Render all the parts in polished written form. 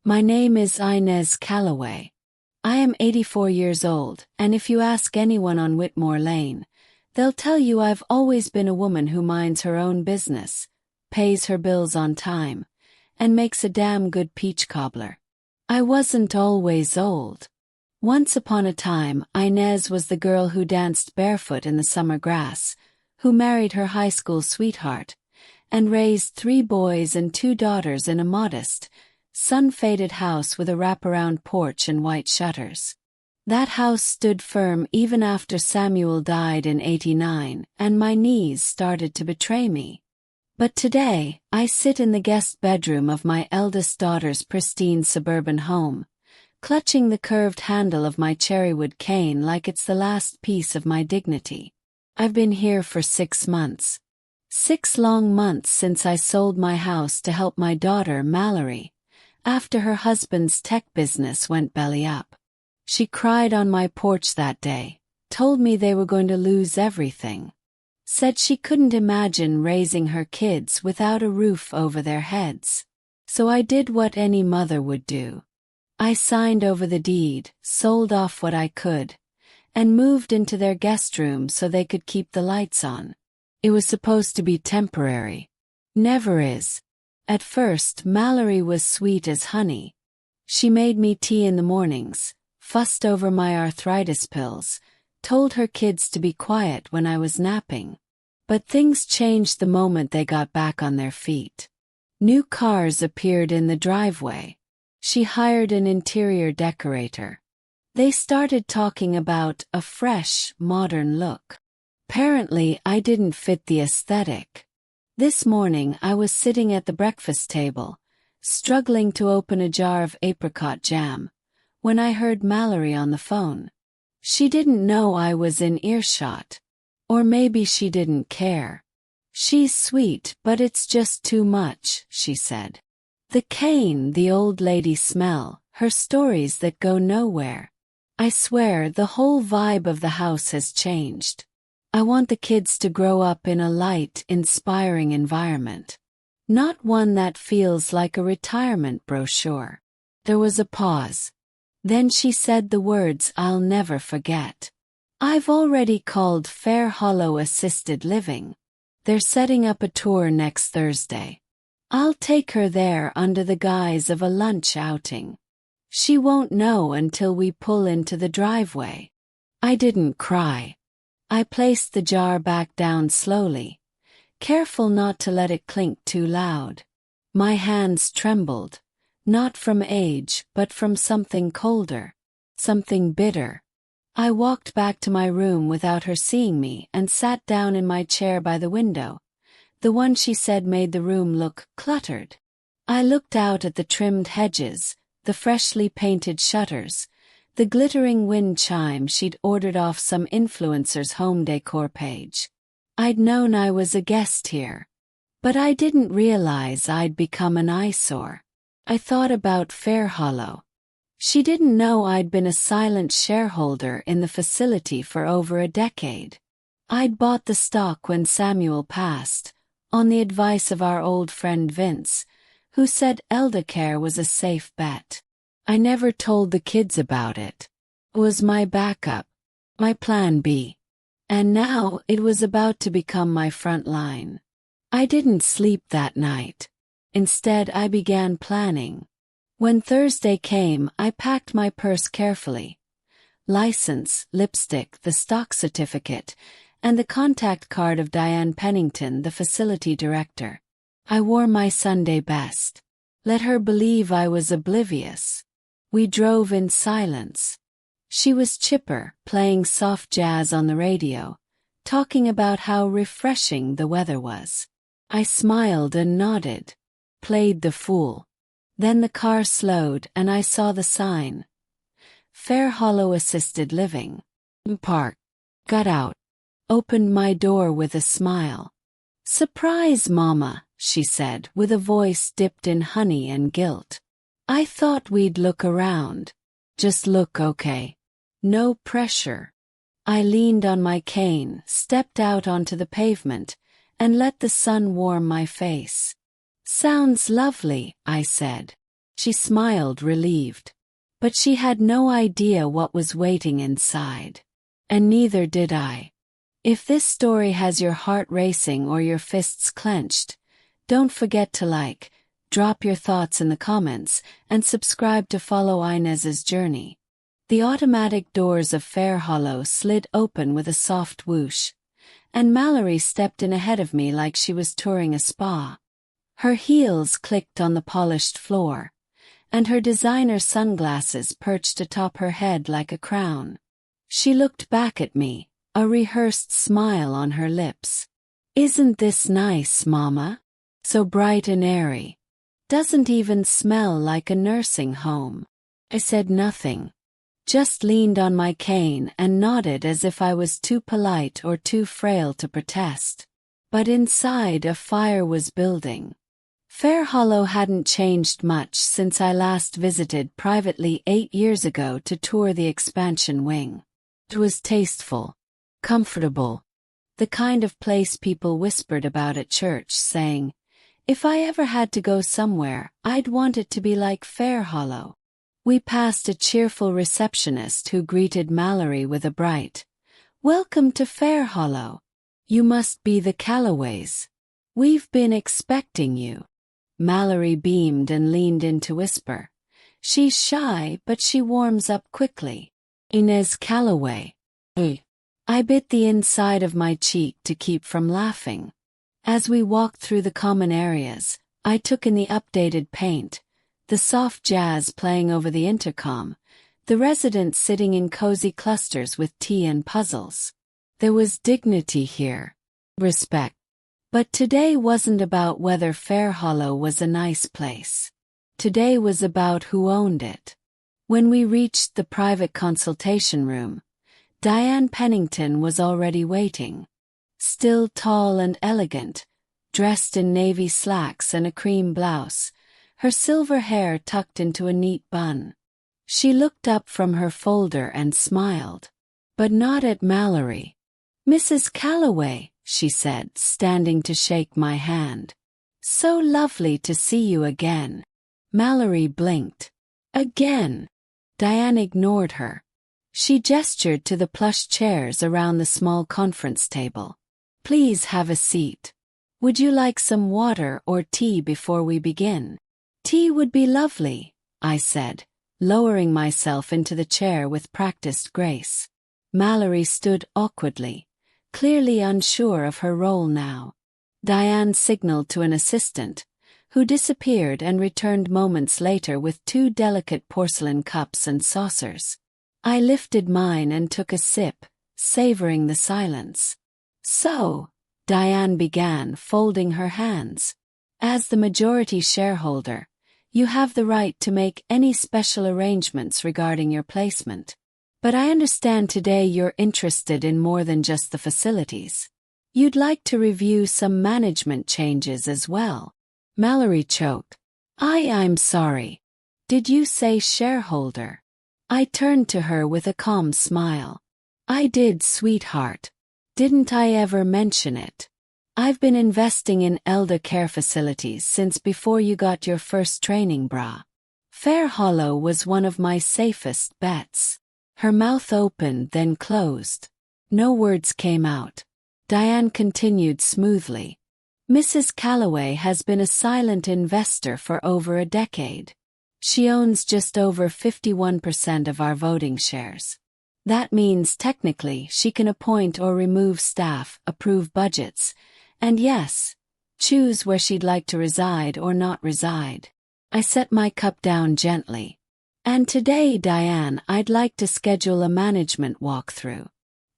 My name is Inez Calloway. I am 84 years old, and if you ask anyone on Whitmore Lane, they'll tell you I've always been a woman who minds her own business, pays her bills on time, and makes a damn good peach cobbler. I wasn't always old. Once upon a time, Inez was the girl who danced barefoot in the summer grass, who married her high school sweetheart, and raised 3 boys and 2 daughters in a modest, sun-faded house with a wraparound porch and white shutters. That house stood firm even after Samuel died in '89, and my knees started to betray me. But today, I sit in the guest bedroom of my eldest daughter's pristine suburban home, clutching the curved handle of my cherrywood cane like it's the last piece of my dignity. I've been here for 6 months. 6 long months since I sold my house to help my daughter, Mallory, after her husband's tech business went belly up. She cried on my porch that day, told me they were going to lose everything. Said she couldn't imagine raising her kids without a roof over their heads. So I did what any mother would do. I signed over the deed, sold off what I could, and moved into their guest room so they could keep the lights on. It was supposed to be temporary. Never is. At first, Mallory was sweet as honey. She made me tea in the mornings, fussed over my arthritis pills, told her kids to be quiet when I was napping. But things changed the moment they got back on their feet. New cars appeared in the driveway. She hired an interior decorator. They started talking about a fresh, modern look. Apparently, I didn't fit the aesthetic. This morning I was sitting at the breakfast table, struggling to open a jar of apricot jam, when I heard Mallory on the phone. She didn't know I was in earshot. Or maybe she didn't care. She's sweet, but it's just too much, she said. The cane, the old lady smell, her stories that go nowhere. I swear the whole vibe of the house has changed. I want the kids to grow up in a light, inspiring environment. Not one that feels like a retirement brochure. There was a pause. Then she said the words I'll never forget. I've already called Fairhollow Assisted Living. They're setting up a tour next Thursday. I'll take her there under the guise of a lunch outing. She won't know until we pull into the driveway. I didn't cry. I placed the jar back down slowly, careful not to let it clink too loud. My hands trembled, not from age but from something colder, something bitter. I walked back to my room without her seeing me and sat down in my chair by the window, the one she said made the room look cluttered. I looked out at the trimmed hedges, the freshly painted shutters, the glittering wind chime she'd ordered off some influencer's home decor page. I'd known I was a guest here, but I didn't realize I'd become an eyesore. I thought about Fairhollow. She didn't know I'd been a silent shareholder in the facility for over a decade. I'd bought the stock when Samuel passed, on the advice of our old friend Vince, who said eldercare was a safe bet. I never told the kids about it. It was my backup, my plan B. And now it was about to become my front line. I didn't sleep that night. Instead, I began planning. When Thursday came, I packed my purse carefully. License, lipstick, the stock certificate, and the contact card of Diane Pennington, the facility director. I wore my Sunday best. Let her believe I was oblivious. We drove in silence. She was chipper, playing soft jazz on the radio, talking about how refreshing the weather was. I smiled and nodded, played the fool. Then the car slowed and I saw the sign. Fairhollow Assisted Living. Park. Got out. Opened my door with a smile. "Surprise, Mama," she said with a voice dipped in honey and guilt. "I thought we'd look around. Just look okay. No pressure." I leaned on my cane, stepped out onto the pavement, and let the sun warm my face. "Sounds lovely," I said. She smiled, relieved. But she had no idea what was waiting inside. And neither did I. If this story has your heart racing or your fists clenched, don't forget to drop your thoughts in the comments, and subscribe to follow Inez's journey. The automatic doors of Fairhollow slid open with a soft whoosh, and Mallory stepped in ahead of me like she was touring a spa. Her heels clicked on the polished floor, and her designer sunglasses perched atop her head like a crown. She looked back at me, a rehearsed smile on her lips. "Isn't this nice, Mama? So bright and airy. Doesn't even smell like a nursing home." I said nothing, just leaned on my cane and nodded as if I was too polite or too frail to protest. But inside, a fire was building. Fairhollow hadn't changed much since I last visited privately 8 years ago to tour the expansion wing. It was tasteful, comfortable, the kind of place people whispered about at church, saying, if I ever had to go somewhere, I'd want it to be like Fairhollow. We passed a cheerful receptionist who greeted Mallory with a bright, "Welcome to Fairhollow. You must be the Calloways. We've been expecting you." Mallory beamed and leaned in to whisper, "She's shy, but she warms up quickly. Inez Calloway." I bit the inside of my cheek to keep from laughing. As we walked through the common areas, I took in the updated paint, the soft jazz playing over the intercom, the residents sitting in cozy clusters with tea and puzzles. There was dignity here, respect. But today wasn't about whether Fairhollow was a nice place. Today was about who owned it. When we reached the private consultation room, Diane Pennington was already waiting. Still tall and elegant, dressed in navy slacks and a cream blouse, her silver hair tucked into a neat bun. She looked up from her folder and smiled. But not at Mallory. "Mrs. Calloway," she said, standing to shake my hand. "So lovely to see you again." Mallory blinked. "Again?" Diane ignored her. She gestured to the plush chairs around the small conference table. "Please have a seat. Would you like some water or tea before we begin?" "Tea would be lovely," I said, lowering myself into the chair with practiced grace. Mallory stood awkwardly, clearly unsure of her role now. Diane signaled to an assistant, who disappeared and returned moments later with 2 delicate porcelain cups and saucers. I lifted mine and took a sip, savoring the silence. "So," Diane began, folding her hands, "as the majority shareholder, you have the right to make any special arrangements regarding your placement. But I understand today you're interested in more than just the facilities. You'd like to review some management changes as well." Mallory choked. I'm sorry. Did you say shareholder?" I turned to her with a calm smile. "I did, sweetheart. Didn't I ever mention it? I've been investing in elder care facilities since before you got your first training bra. Fairhollow was one of my safest bets." Her mouth opened, then closed. No words came out. Diane continued smoothly. "Mrs. Calloway has been a silent investor for over a decade. She owns just over 51% of our voting shares. That means technically she can appoint or remove staff, approve budgets, and yes, choose where she'd like to reside or not reside." I set my cup down gently. "And today, Diane, I'd like to schedule a management walkthrough.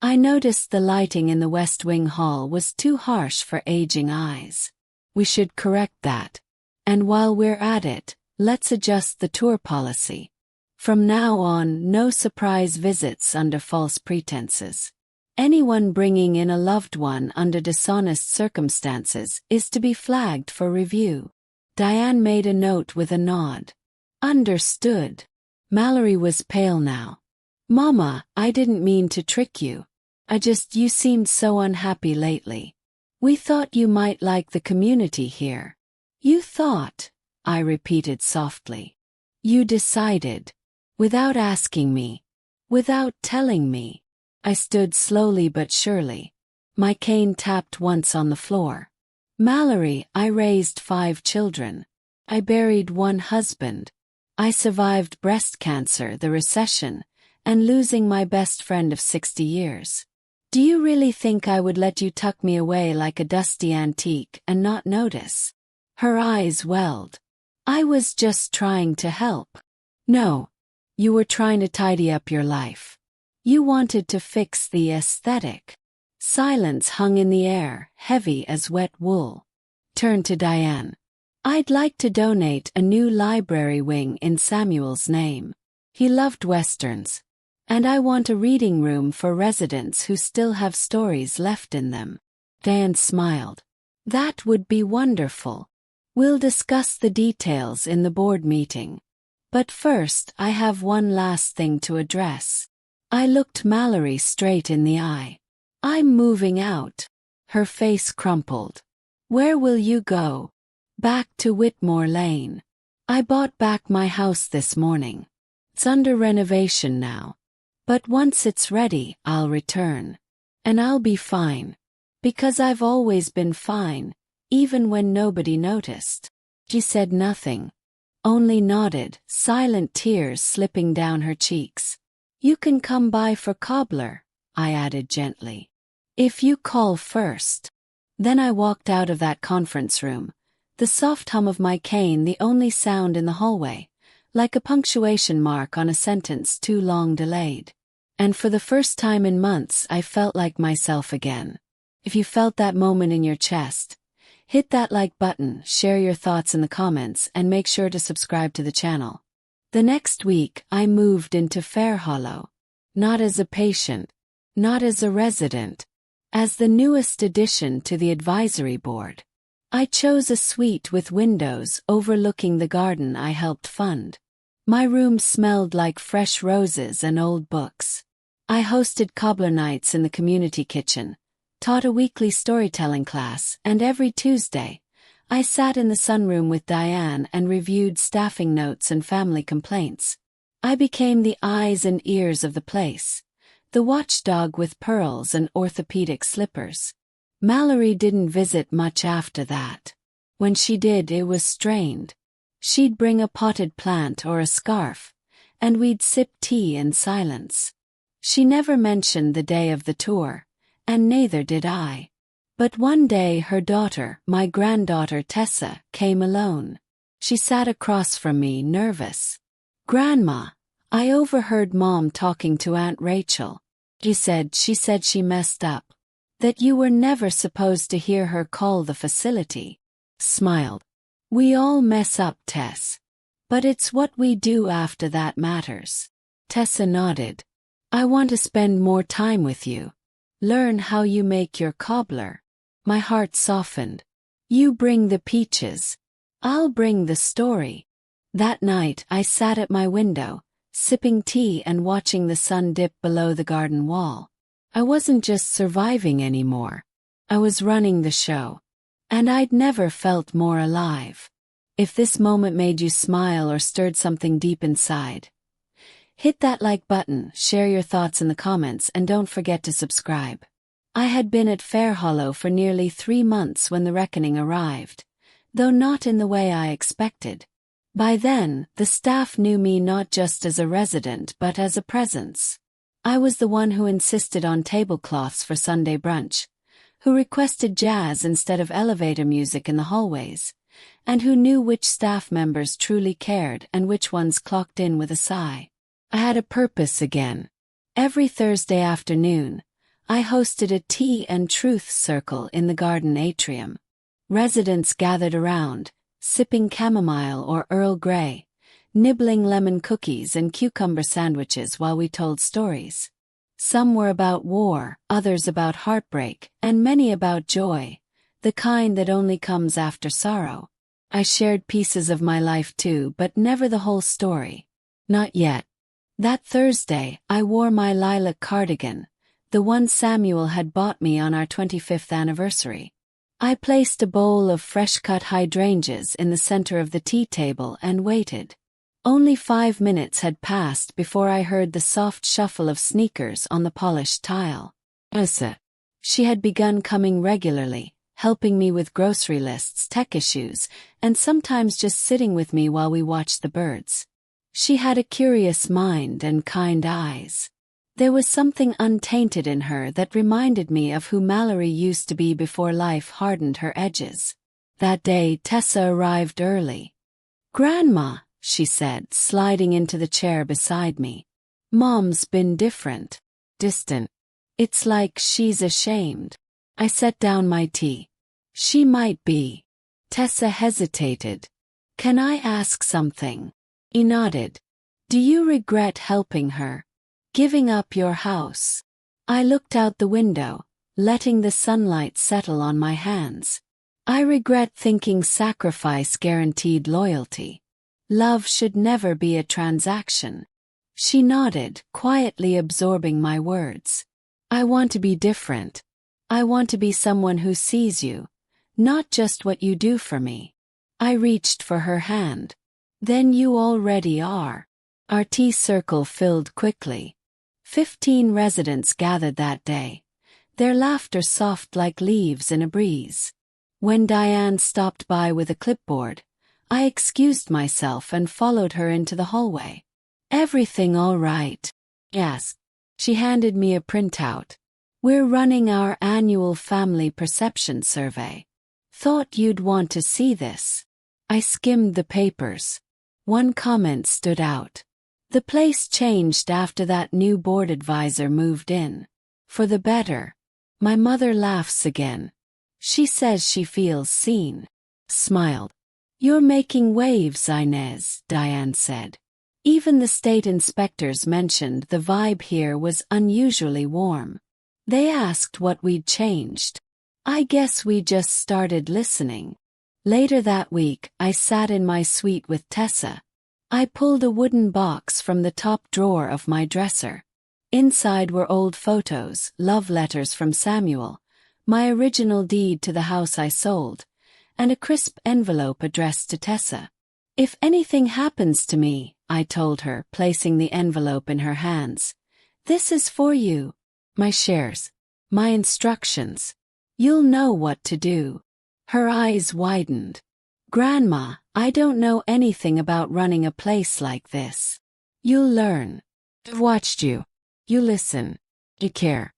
I noticed the lighting in the West Wing Hall was too harsh for aging eyes. We should correct that. And while we're at it, let's adjust the tour policy. From now on, no surprise visits under false pretenses. Anyone bringing in a loved one under dishonest circumstances is to be flagged for review." Diane made a note with a nod. "Understood." Mallory was pale now. "Mama, I didn't mean to trick you. You seemed so unhappy lately. We thought you might like the community here." "You thought?" I repeated softly. You decided. Without asking me. Without telling me. I stood slowly but surely. My cane tapped once on the floor. Mallory, I raised 5 children. I buried 1 husband. I survived breast cancer, the recession, and losing my best friend of 60 years. Do you really think I would let you tuck me away like a dusty antique and not notice? Her eyes welled. I was just trying to help. No. You were trying to tidy up your life. You wanted to fix the aesthetic. Silence hung in the air, heavy as wet wool. Turned to Diane. I'd like to donate a new library wing in Samuel's name. He loved westerns. And I want a reading room for residents who still have stories left in them. Diane smiled. That would be wonderful. We'll discuss the details in the board meeting. But first, I have one last thing to address. I looked Mallory straight in the eye. I'm moving out. Her face crumpled. Where will you go? Back to Whitmore Lane. I bought back my house this morning. It's under renovation now. But once it's ready, I'll return. And I'll be fine. Because I've always been fine, even when nobody noticed. She said nothing. Only nodded, silent tears slipping down her cheeks. You can come by for cobbler, I added gently. If you call first. Then I walked out of that conference room, the soft hum of my cane the only sound in the hallway, like a punctuation mark on a sentence too long delayed. And for the first time in months I felt like myself again. If you felt that moment in your chest, hit that like button, share your thoughts in the comments, and make sure to subscribe to the channel. The next week I moved into Fairhollow. Not as a patient, not as a resident, as the newest addition to the advisory board. I chose a suite with windows overlooking the garden I helped fund. My room smelled like fresh roses and old books. I hosted cobbler nights in the community kitchen, taught a weekly storytelling class, and every Tuesday, I sat in the sunroom with Diane and reviewed staffing notes and family complaints. I became the eyes and ears of the place, the watchdog with pearls and orthopedic slippers. Mallory didn't visit much after that. When she did, it was strained. She'd bring a potted plant or a scarf, and we'd sip tea in silence. She never mentioned the day of the tour, and neither did I. But one day her daughter, my granddaughter Tessa, came alone. She sat across from me, nervous. Grandma, I overheard Mom talking to Aunt Rachel. She said she messed up. That you were never supposed to hear her call the facility. Smiled. We all mess up, Tess. But it's what we do after that matters. Tessa nodded. I want to spend more time with you. Learn how you make your cobbler. My heart softened. You bring the peaches. I'll bring the story. That night I sat at my window, sipping tea and watching the sun dip below the garden wall. I wasn't just surviving anymore. I was running the show. And I'd never felt more alive. If this moment made you smile or stirred something deep inside, hit that like button, share your thoughts in the comments, and don't forget to subscribe. I had been at Fairhollow for nearly 3 months when the reckoning arrived, though not in the way I expected. By then, the staff knew me not just as a resident but as a presence. I was the one who insisted on tablecloths for Sunday brunch, who requested jazz instead of elevator music in the hallways, and who knew which staff members truly cared and which ones clocked in with a sigh. I had a purpose again. Every Thursday afternoon, I hosted a tea and truth circle in the garden atrium. Residents gathered around, sipping chamomile or Earl Grey, nibbling lemon cookies and cucumber sandwiches while we told stories. Some were about war, others about heartbreak, and many about joy, the kind that only comes after sorrow. I shared pieces of my life too, but never the whole story. Not yet. That Thursday, I wore my lilac cardigan, the one Samuel had bought me on our 25th anniversary. I placed a bowl of fresh-cut hydrangeas in the center of the tea table and waited. Only 5 minutes had passed before I heard the soft shuffle of sneakers on the polished tile. Elsa. She had begun coming regularly, helping me with grocery lists, tech issues, and sometimes just sitting with me while we watched the birds. She had a curious mind and kind eyes. There was something untainted in her that reminded me of who Mallory used to be before life hardened her edges. That day Tessa arrived early. "Grandma," she said, sliding into the chair beside me. "Mom's been different. Distant. It's like she's ashamed." I set down my tea. "She might be." Tessa hesitated. "Can I ask something?" He nodded. "Do you regret helping her? Giving up your house?" I looked out the window, letting the sunlight settle on my hands. "I regret thinking sacrifice guaranteed loyalty. Love should never be a transaction." She nodded, quietly absorbing my words. "I want to be different. I want to be someone who sees you, not just what you do for me." I reached for her hand. "Then you already are." Our tea circle filled quickly. 15 residents gathered that day, their laughter soft like leaves in a breeze. When Diane stopped by with a clipboard, I excused myself and followed her into the hallway. "Everything all right?" "Yes." She handed me a printout. "We're running our annual family perception survey. Thought you'd want to see this." I skimmed the papers. One comment stood out. "The place changed after that new board advisor moved in. For the better." My mother laughs again. She says she feels seen. Smiled. "You're making waves, Inez," Diane said. Even the state inspectors mentioned the vibe here was unusually warm. They asked what we'd changed. I guess we just started listening. Later that week, I sat in my suite with Tessa. I pulled a wooden box from the top drawer of my dresser. Inside were old photos, love letters from Samuel, my original deed to the house I sold, and a crisp envelope addressed to Tessa. "If anything happens to me," I told her, placing the envelope in her hands, "this is for you. My shares. My instructions. You'll know what to do." Her eyes widened. "Grandma, I don't know anything about running a place like this." "You'll learn. I've watched you. You listen. You care.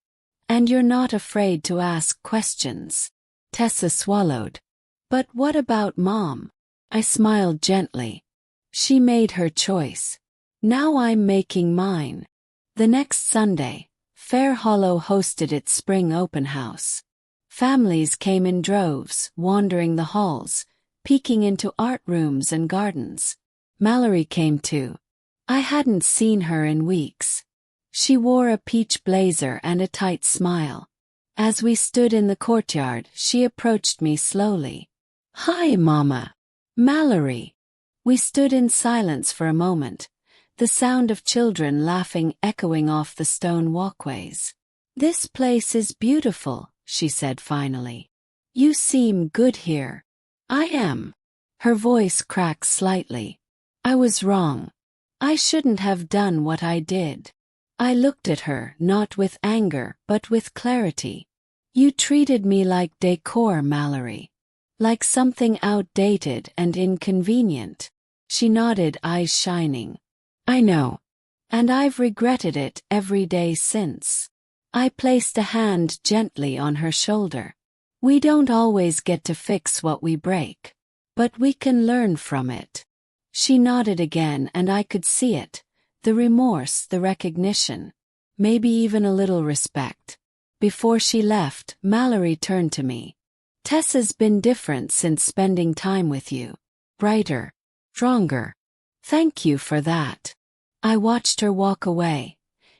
And you're not afraid to ask questions." Tessa swallowed. "But what about Mom?" I smiled gently. "She made her choice. Now I'm making mine." The next Sunday, Fairhollow hosted its spring open house. Families came in droves, wandering the halls, peeking into art rooms and gardens. Mallory came too. I hadn't seen her in weeks. She wore a peach blazer and a tight smile. As we stood in the courtyard, she approached me slowly. "Hi, Mama. Mallory." We stood in silence for a moment, the sound of children laughing echoing off the stone walkways. "This place is beautiful," she said finally. "You seem good here." "I am." Her voice cracked slightly. "I was wrong. I shouldn't have done what I did." I looked at her, not with anger, but with clarity. "You treated me like decor, Mallory. Like something outdated and inconvenient." She nodded, eyes shining. "I know. And I've regretted it every day since." I placed a hand gently on her shoulder. "We don't always get to fix what we break. But we can learn from it." She nodded again and I could see it. The remorse, the recognition. Maybe even a little respect. Before she left, Mallory turned to me. "Tessa's been different since spending time with you. Brighter. Stronger. Thank you for that." I watched her walk away,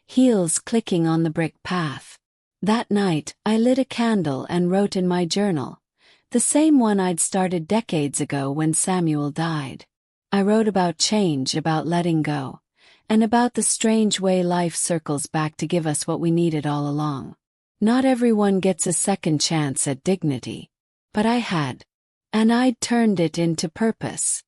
heels clicking on the brick path. That night, I lit a candle and wrote in my journal, the same one I'd started decades ago when Samuel died. I wrote about change, about letting go, and about the strange way life circles back to give us what we needed all along. Not everyone gets a second chance at dignity. But I had. And I'd turned it into purpose.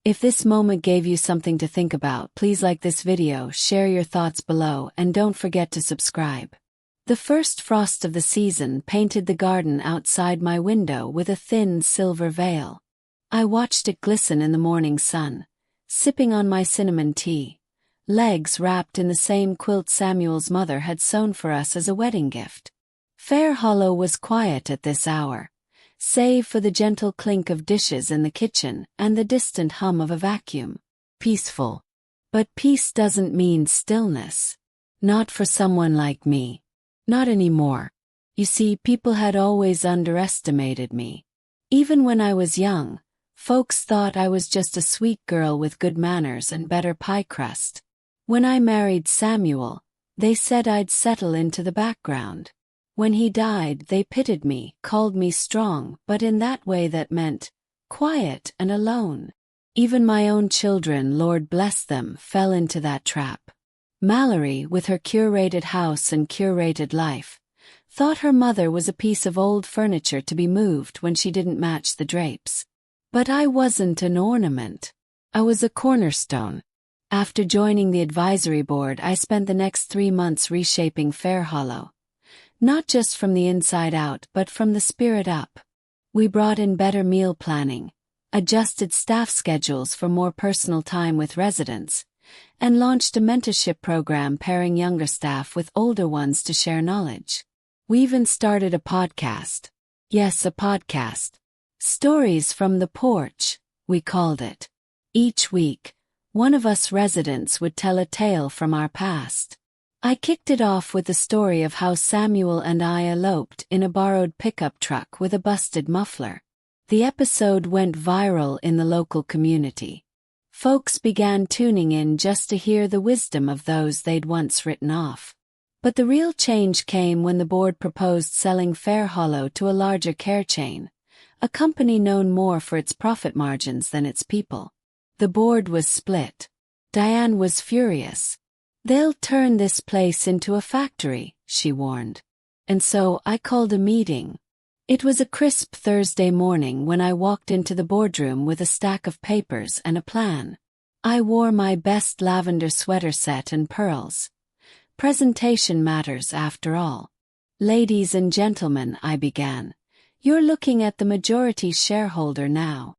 If this moment gave you something to think about, please like this video, share your thoughts below, and don't forget to subscribe. The first frost of the season painted the garden outside my window with a thin silver veil. I watched it glisten in the morning sun, sipping on my cinnamon tea, legs wrapped in the same quilt Samuel's mother had sewn for us as a wedding gift. Fairhollow was quiet at this hour, save for the gentle clink of dishes in the kitchen and the distant hum of a vacuum. Peaceful. But peace doesn't mean stillness. Not for someone like me. Not anymore. You see, people had always underestimated me. Even when I was young, folks thought I was just a sweet girl with good manners and better pie crust. When I married Samuel, they said I'd settle into the background. When he died, they pitied me, called me strong, but in that way that meant quiet and alone. Even my own children, Lord bless them, fell into that trap. Mallory, with her curated house and curated life, thought her mother was a piece of old furniture to be moved when she didn't match the drapes. But I wasn't an ornament. I was a cornerstone. After joining the advisory board, I spent the next 3 months reshaping Fairhollow. Not just from the inside out, but from the spirit up. We brought in better meal planning, adjusted staff schedules for more personal time with residents, and launched a mentorship program pairing younger staff with older ones to share knowledge. We even started a podcast. Yes, a podcast. Stories from the Porch, we called it. Each week, one of us residents would tell a tale from our past. I kicked it off with the story of how Samuel and I eloped in a borrowed pickup truck with a busted muffler. The episode went viral in the local community. Folks began tuning in just to hear the wisdom of those they'd once written off. But the real change came when the board proposed selling Fairhollow to a larger care chain, a company known more for its profit margins than its people. The board was split. Diane was furious. "They'll turn this place into a factory," she warned. And so I called a meeting. It was a crisp Thursday morning when I walked into the boardroom with a stack of papers and a plan. I wore my best lavender sweater set and pearls. Presentation matters after all. "Ladies and gentlemen," I began, "you're looking at the majority shareholder now."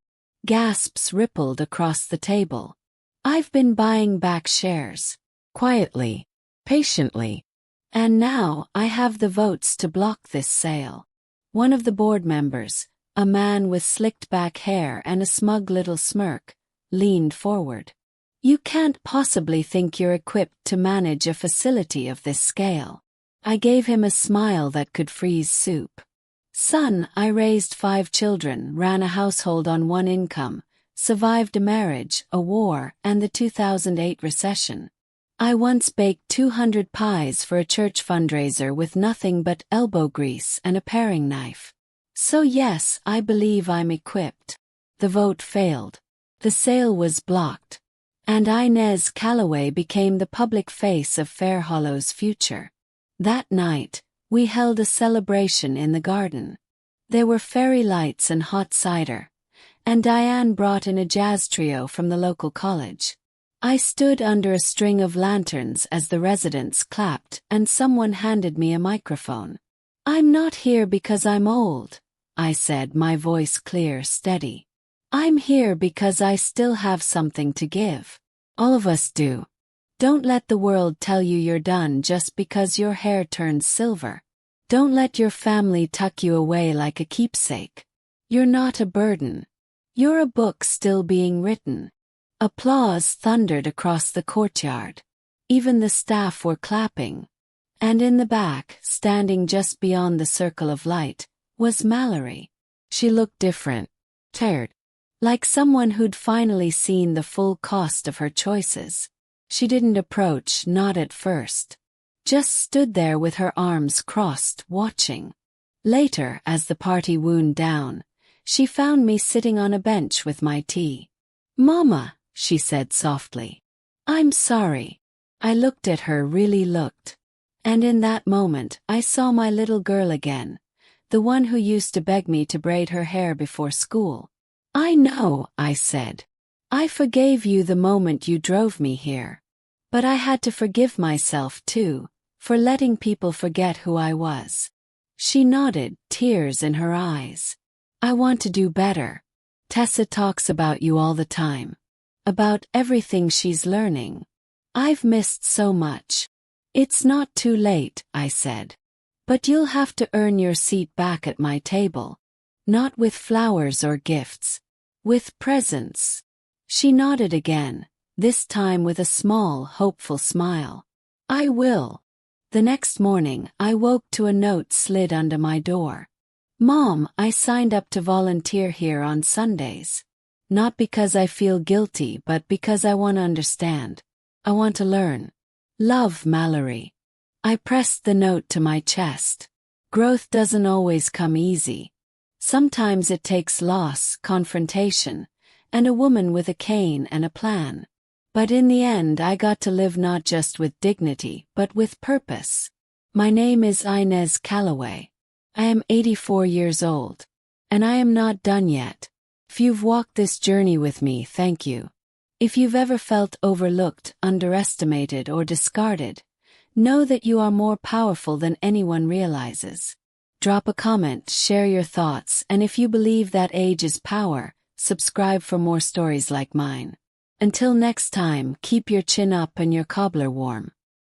Gasps rippled across the table. "I've been buying back shares. Quietly. Patiently. And now I have the votes to block this sale." One of the board members, a man with slicked back hair and a smug little smirk, leaned forward. "You can't possibly think you're equipped to manage a facility of this scale." I gave him a smile that could freeze soup. "Son, I raised 5 children, ran a household on 1 income, survived a marriage, a war, and the 2008 recession. I once baked 200 pies for a church fundraiser with nothing but elbow grease and a paring knife. So yes, I believe I'm equipped." The vote failed. The sale was blocked. And Inez Calloway became the public face of Fairhollow's future. That night, we held a celebration in the garden. There were fairy lights and hot cider, and Diane brought in a jazz trio from the local college. I stood under a string of lanterns as the residents clapped and someone handed me a microphone. "I'm not here because I'm old," I said, my voice clear, steady. "I'm here because I still have something to give. All of us do. Don't let the world tell you you're done just because your hair turns silver. Don't let your family tuck you away like a keepsake. You're not a burden. You're a book still being written." Applause thundered across the courtyard. Even the staff were clapping. And in the back, standing just beyond the circle of light, was Mallory. She looked different. Tired. Like someone who'd finally seen the full cost of her choices. She didn't approach, not at first. Just stood there with her arms crossed, watching. Later, as the party wound down, she found me sitting on a bench with my tea. "Mama," she said softly. "I'm sorry." I looked at her, really looked. And in that moment, I saw my little girl again, the one who used to beg me to braid her hair before school. "I know," I said. I forgave you the moment you drove me here. But I had to forgive myself too, for letting people forget who I was. She nodded, tears in her eyes. I want to do better. Tessa talks about you all the time. About everything she's learning. I've missed so much. It's not too late, I said. But you'll have to earn your seat back at my table. Not with flowers or gifts. With presents. She nodded again, this time with a small, hopeful smile. I will. The next morning, I woke to a note slid under my door. Mom, I signed up to volunteer here on Sundays. Not because I feel guilty, but because I want to understand. I want to learn. Love, Mallory. I pressed the note to my chest. Growth doesn't always come easy. Sometimes it takes loss, confrontation, and a woman with a cane and a plan. But in the end I got to live not just with dignity, but with purpose. My name is Inez Calloway. I am 84 years old. And I am not done yet. If you've walked this journey with me, thank you. If you've ever felt overlooked, underestimated, or discarded, know that you are more powerful than anyone realizes. Drop a comment, share your thoughts, and if you believe that age is power, subscribe for more stories like mine. Until next time, keep your chin up and your cobbler warm.